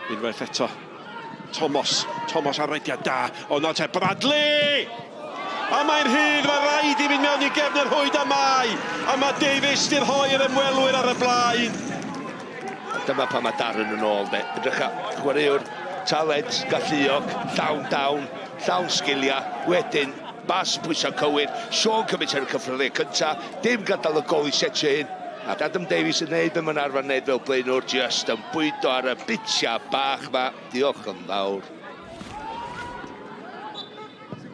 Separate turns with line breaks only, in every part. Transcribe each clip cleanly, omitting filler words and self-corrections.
Unwaith eto. Thomas arwediad da. O na te Bradley! A mae'n rhydd, mae rhaid i fynd mewn i gefn yr hwyd a mai. A mae Davies di'r hoi'r ymwelwyr ar y blaen.
Dyma pan mae Darren yn ôl, de. Edrych a chwaraewr talent, galluog, llawn sgiliau, wedyn bas pwysau cywir, Sean cymryd ar y cyffredau cynta, dim gadael y gol i setio hyn. A Adam Davies yn neud be mae'n arfer neud fel blaenwr, just yn bwydo ar y bitsia bach ma. Diolch yn fawr.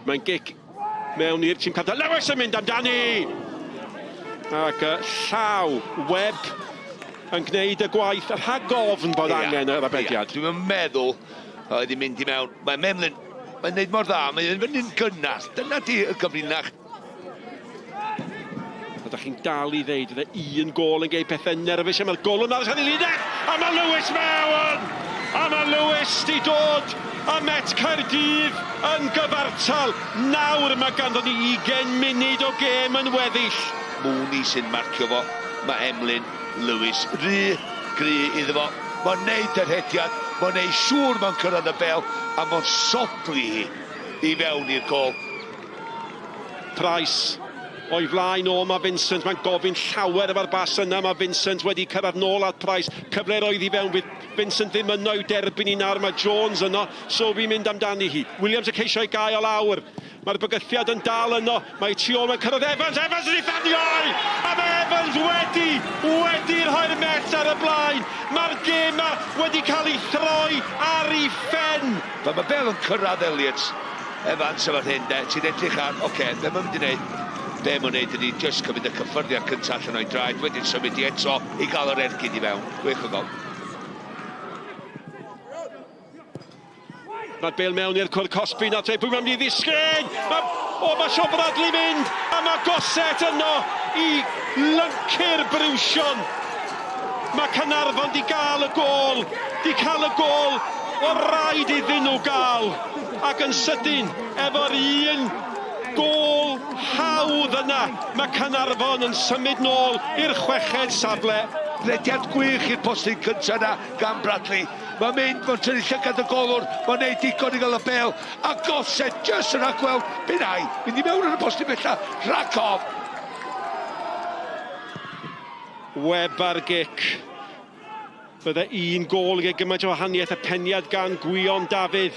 Mae'n gic mewn i'r tîm capten. Lewis yn mynd amdani! Ac llaw, Webb yn gwneud y gwaith, yr rhagofn bod angen yr abediad.
Dwi'n meddwl, oedd hi'n mynd i mewn, mae Memlin, mae'n neud mor dda, mae'n fyny'n gynnar. Dyna di y gyfrinach.
Ydych chi'n dal i ddeud, ydy un gol yn geid pethau nerfus, a mae'r gol yn aros ar ei linell, a mae Lewis mewn! A mae Lewis di dod a Met Caerdydd yn gyfartal. Nawr mae ganddo ni 20 munud o gêm yn weddill.
Mooney sy'n marcio fo, mae Emlyn, Lewis, gry iddo fo. Mae'n neud yr hediad, mae'n neud siŵr mae'n cyrraedd y bel, a mae'n sobli i fewn i'r gol.
Price o'i flaen o, mae Vincent, mae'n gofyn llawer efo'r bas yna, mae Vincent wedi cyrraedd nôl at Price, cyfle roedd i fewn, fydd Vincent ddim yno i'w derbyn i nawr, mae Jones yno, so fi'n mynd amdani hi. Williams y ceisio i gael lawr, mae'r bygythiad yn dal yno, mae tu ôl, mae'n cyrraedd Evans yn ei ffaniau, a mae Evans wedi'r rhoi'r Met ar y blaen, mae'r gêm wedi cael ei throi ar ei phen.
Mae bel yn cyrraedd Elliot, Evans efo'r hyn, ti'n edrych ar, oce, be mae'n mynd i wneud? Be mae'n wneud ydy just cymryd y cyffyrddiad cyntaf allan o'i draed, wedyn symud i eto i gael yr ergyd i fewn. Gwych o gol.
Mae'r bel mewn i'r cwrdd Cosby na te, pwy mae'n mynd i ddisgyn! Mae Sean Bradley mynd, a mae Goset yno i lyncu'r brywsion. Mae Caernarfon di gael y gol, o raid iddyn nhw gael. Ac yn sydyn, efo'r un gol hawdd yna, mae Caernarfon yn symud nôl i'r chweched safle.
Rediad gwych i'r postyn cyntaf yna gan Bradley. Mae'n mynd, mae'n tynnu llygad y golwr, mae'n neud digon i gael y bel, a Goset just yn rhagweld, bynnau, mynd i mewn ar y postyn bella, rhagof.
Webb ar gic. Bydde un gol i gymaint o wahaniaeth, y peniad gan Gwion Dafydd.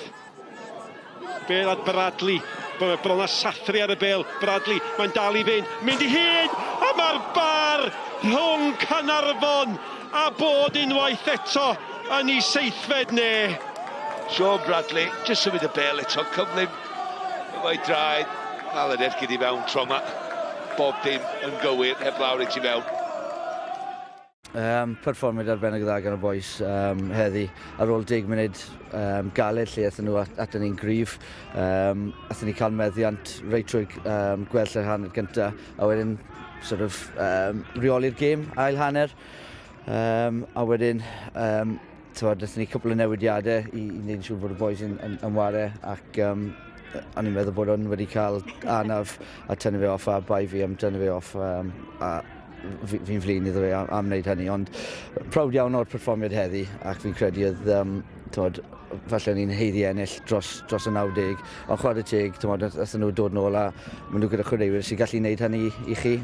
Bel at Bradley. Bron a sathru ar y bel, Bradley, mae'n dal i fynd, mynd i hyn, a mae'r bar rhwng Caernarfon a bod unwaith eto yn ei seithfed ne.
Sean Bradley, just symud y bel eto, cyflym efo'i draed, cael yr ergyd i fewn tro yma, bob dim yn gywir, heb lawr i ti fewn.
Perfformiad arbennig dda gan y bois heddi ar ôl 10 munud galed lle athyn nhw atyn ni'n gryf. Athyn ni cael meddiant reit trwy gwell yr hanner gyntaf a wedyn reoli'r gêm ail hanner. A wedyn athyn ni cwbl o newidiadau i wneud siŵr bod y bois yn ware ac o'n i'n meddwl bod o'n wedi cael anaf a tynnu fe off a bai fi am tynnu fe off fi'n flin iddo fe am wneud hynny, ond prawd iawn o'r perfformiad heddi ac fi'n credu oedd falle ni'n heiddi ennill dros y 90, ond chwarae teg, athyn nhw dod nôl a maen nhw gyda chwaraewyr sy'n gallu wneud hynny i chi.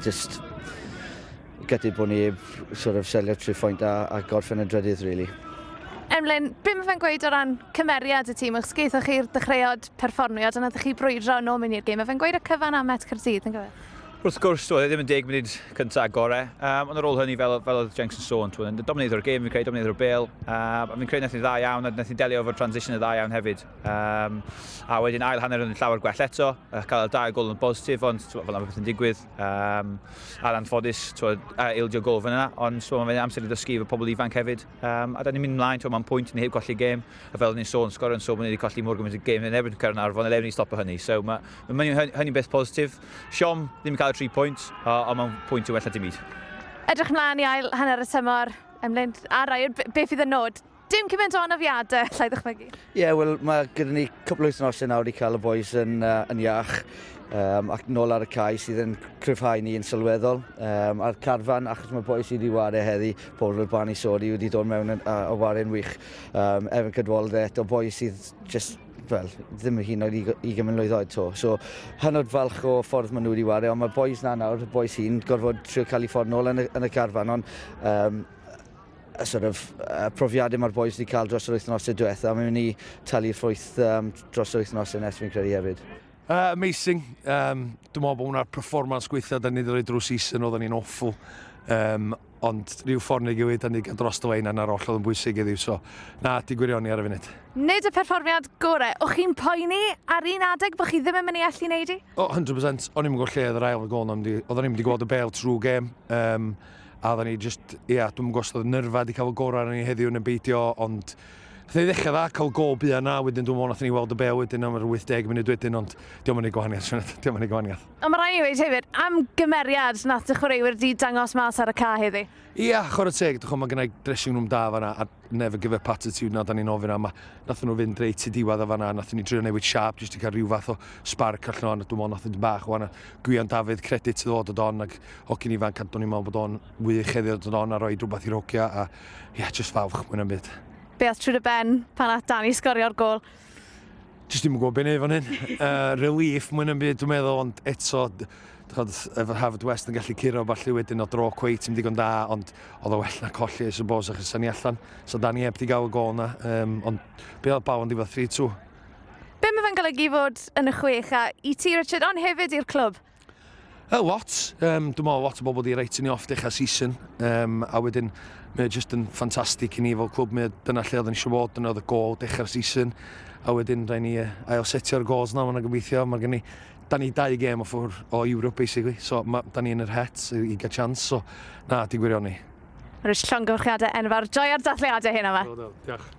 Just gutted bod ni selio trwy phwynt a gorffen y drydydd, really.
Emlyn, beth mae fe'n gweud o ran cymeriad y tîm? Os geithoch chi'r dechreuad perfformiad yna ydych chi brwydro yn ôl mynd i'r gêm. Mae fe'n gweud y cyfan am Met Caerdydd, yn gyfer?
Wrth gwrs, oedd ddim yn 10 munud cyntaf agorau, ond ar ôl hynny fel oedd Jenks yn sôn, yn domineiddo'r gêm, fi'n creu domineiddo'r bêl, a fi'n creu nath ni dda iawn, a nath ni delio efo'r transition y dda iawn hefyd. A wedyn ail hanner yn llawer gwell eto, cael y 2 gol yn positif, ond fel yna beth yn digwydd, a'r anffodus, ildio gol fyna, ond mae'n fe'n amser i ddysgu efo pobl ifanc hefyd. A da ni'n mynd ymlaen, mae'n pwynt ni heb golli gêm, a fel ni'n sôn, sgor yn sôn, mae'n wedi colli mor gymaint y gêm yn erbyn Caernarfon, a lefn ni stopio hynny. So mae'n hynny'n beth positif. Sean ddim yn cael 3 pwynt, ond mae'n pwynt i wella dim byd.
Edrych mlaen i ail hanner y tymor, Emlyn, a rai, beth fydd y nod? Dim cymaint o anafiadau, llai ddechmygu.
Wel, mae gyda ni cwbl o wythnosau nawr i cael y bois yn iach ac nôl ar y cae sydd yn cryfhau ni yn sylweddol. A'r carfan, achos mae boi sydd wedi wario heddi, Paul Bani Sori wedi dod mewn a wario'n wych. Evan Cadwaldet, o boi sydd just wel, ddim yn hyn oed 20 mlwydd oed to. So, hynod falch o ffordd maen nhw wedi wario, ond mae bois na nawr, bois hi'n gorfod trio cael ei ffordd nôl yn y carfan, ond profiadau mae'r bois wedi cael dros yr wythnosau diwethaf, mae'n mynd i talu'r ffrwyth dros yr wythnosau nes fi'n credu hefyd.
Amazing. Dwi'n meddwl bod hwnna'r performance gweithio da ni wedi rhoi drwy season, oedden ni'n awful. Ond rhyw ffordd neu gilydd, da ni gael dros dy wein a'r oll oedd yn bwysig iddiw, so na, di gwirioni ar y funud.
Nid y perfformiad gorau, o'ch chi'n poeni ar un adeg bod chi ddim yn mynd i allu neud i?
O, 100%. O'n i'n gwybod lle oedd yr ail y gol, oedden ni'n mynd i gweld y bel trwy gêm. A oedden ni just, dwi'n gwybod oedd nyrfa wedi cael y gorau ar ni heddiw yn y beidio, ond Nath ni ddechrau dda, cael gol bia na, wedyn dwi'n meddwl nath ni weld y bel wedyn am yr 80 munud wedyn, ond diolch yn ei gwahaniaeth, diolch yn ei gwahaniaeth.
Ond mae rhaid i weid hefyd, am gymeriad nath y chwaraewyr di dangos mas ar y ca heddi?
Ia, chwarae teg, mae gennau dressing room da fanna, a never give up attitude na, da ni'n ofyn am, nath nhw fynd reit i diwedd o fanna, nath ni drio newid sharp, jyst i cael rhyw fath o spark allan o'n, dwi'n meddwl nath yn bach o fanna, Gwian Dafydd, credit i ddod o don, ag hocyn ifanc, a dwi'n meddwl bod o'n wych heddi o don a roi rhywbeth i'r hogia, a ia, just falch, mwyn am byd.
Be oedd trwy dy ben pan at Dani sgorio'r gol?
Jyst ddim yn gwybod beth neu fan hyn. Relief mwyn am byd, dwi'n meddwl, ond eto, efo Harvard West yn gallu curo falle wedyn o dro cweit yn digon da, ond oedd o well na colli, I suppose, achos ni allan. So Dani heb di gael y gol na, ond be oedd baw yn diwedd 3-2.
Be mae fe'n golygu fod yn y chwech a i ti, Richard, ond hefyd i'r clwb?
Lot. Dwi'n meddwl lot o bobl wedi reit ni off dechrau season, a wedyn mae just yn ffantastig i ni fel clwb. Dyna lle oedd yn eisiau bod, dyna oedd y gol dechrau'r season, a wedyn rhaid ni ail setio'r gols na, mae'n gobeithio. Mae gen ni, da ni 2 gêm o ffwr o Europe, basically, so da ni yn yr het i gael chance, so na, di gwirioni.
Rwy'n llongyfarchiadau enfawr, joio'r dathliadau hyn yma.
Diolch.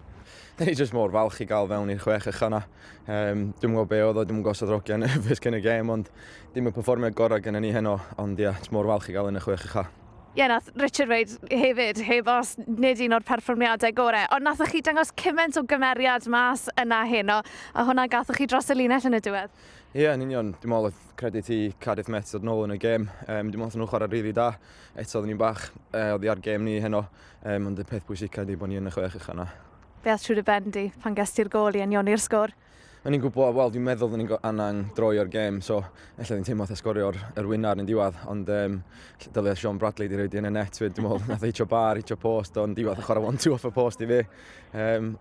Da ni jyst mor falch i gael fewn i'r 6 yna. Dwi'n gwybod be oedd o, dwi'n gosod rogiau nerfus gen y gêm, ond dim y perfformiad gorau gen ni heno, ond ia, jyst mor falch i gael yn y 6 yna.
Ie, nath Richard weid hefyd, heb os nid un o'r perfformiadau gorau, ond nathoch chi dangos cymaint o gymeriad mas yna heno, a hwnna gathoch chi dros y linell yn y diwedd?
Ie, yn union. Dwi'n meddwl oedd credit i Cardiff Met dod nôl yn y gêm. Dwi'n meddwl nhw'n chwarae rili da. Eto oedden ni'n bach oddi ar gêm ni heno, ond y peth bwysig ydi bod ni yn y 6 yna. Be
oedd trwy dy ben di pan gesti'r gol i anioni'r sgôr?
O'n i'n gwybod, wel, dwi'n meddwl bod ni'n angen droi o'r gêm, so ella ddim teimlo a sgorio'r wynar yn diwedd, ond dylai Sean Bradley di roed i yn y net, dwi'n meddwl nath eitio bar, eitio post, ond diwedd chwarae 1-2 off y post i fi.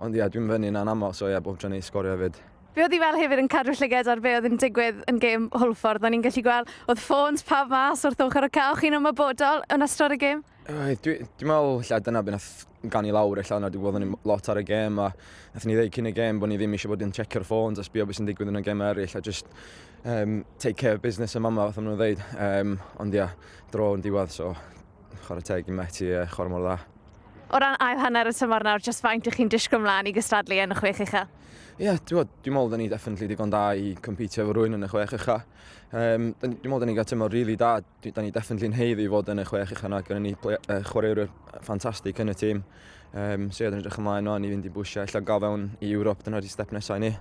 Ond ia, dwi'n fyny na'n aml, so ia, bob tro ni sgorio hefyd. Be
oedd i fel hefyd yn cadw llyged ar be oedd yn digwydd yn gêm Hwlffordd? O'n i'n gallu gweld, oedd ffôns pawb mas wrth ochr y cael, chi'n ymwybodol yn ystod y gêm?
Dwi'n meddwl lle dyna beth nath gan i lawr allan, dwi'n gweld ni lot ar y gêm, a nath ni ddeud cyn y gêm bod ni ddim eisiau bod yn checio'r ffôns a sbio beth sy'n digwydd yn y gêm eraill, a just take care of business y mama, fath o'n nhw'n ddeud. Ond ia, dro yn diwedd, so chwarae teg i Met i chwarae mor dda.
O ran ail hanner y tymor nawr, just faint ych chi'n disgwyl mlaen i gystadlu yn y 6 uchel?
Ie, dwi'n meddwl da ni definitely digon da i competio efo rhywun yn y 6 ucha. Dwi'n meddwl da ni gael tymor rili da. Da ni definitely'n heiddi i fod yn y 6 ucha yna. Gyda ni chwaraewr ffantastig yn y tîm. So ie, da ni'n edrych ymlaen o, ni fynd i bwysio allan gael fewn i Ewrop. Dyna di step nesau ni.